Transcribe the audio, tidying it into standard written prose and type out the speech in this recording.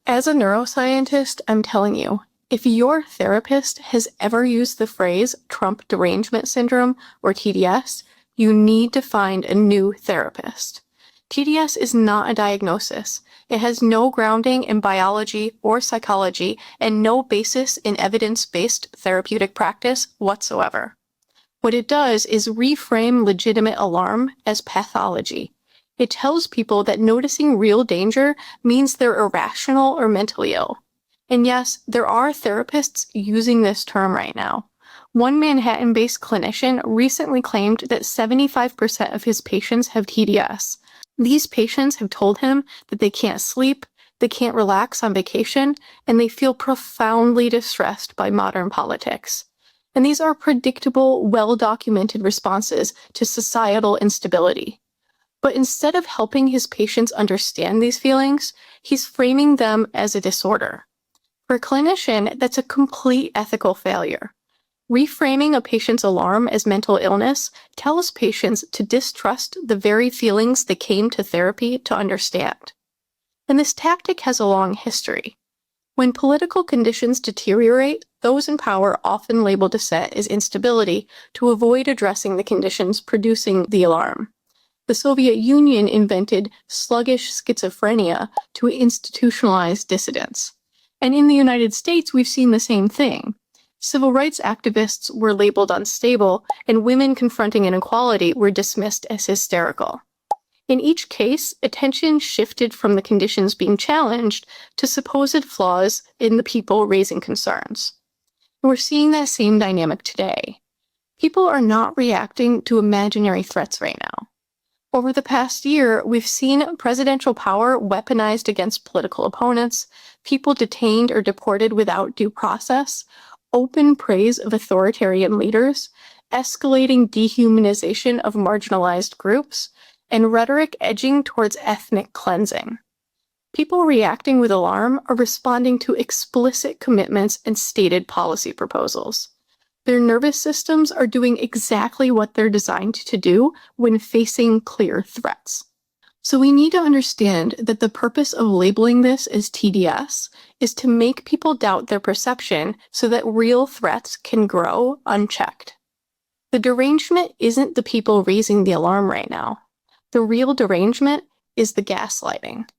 As a neuroscientist, I'm telling you, if your therapist has ever used the phrase Trump derangement syndrome or TDS, you need to find a new therapist. TDS is not a diagnosis. It has no grounding in biology or psychology and no basis in evidence-based therapeutic practice whatsoever. What it does is reframe legitimate alarm as pathology. It tells people that noticing real danger means they're irrational or mentally ill. And yes, there are therapists using this term right now. One Manhattan-based clinician recently claimed that 75% of his patients have TDS. These patients have told him that they can't sleep, they can't relax on vacation, and they feel profoundly distressed by modern politics. And these are predictable, well-documented responses to societal instability. But instead of helping his patients understand these feelings, he's framing them as a disorder. For a clinician, that's a complete ethical failure. Reframing a patient's alarm as mental illness tells patients to distrust the very feelings they came to therapy to understand. And this tactic has a long history. When political conditions deteriorate, those in power often label dissent as instability to avoid addressing the conditions producing the alarm. The Soviet Union invented sluggish schizophrenia to institutionalize dissidence. And in the United States, we've seen the same thing. Civil rights activists were labeled unstable, and women confronting inequality were dismissed as hysterical. In each case, attention shifted from the conditions being challenged to supposed flaws in the people raising concerns. And we're seeing that same dynamic today. People are not reacting to imaginary threats right now. Over the past year, we've seen presidential power weaponized against political opponents, people detained or deported without due process, open praise of authoritarian leaders, escalating dehumanization of marginalized groups, and rhetoric edging towards ethnic cleansing. People reacting with alarm are responding to explicit commitments and stated policy proposals. Their nervous systems are doing exactly what they're designed to do when facing clear threats. So we need to understand that the purpose of labeling this as TDS is to make people doubt their perception so that real threats can grow unchecked. The derangement isn't the people raising the alarm right now. The real derangement is the gaslighting.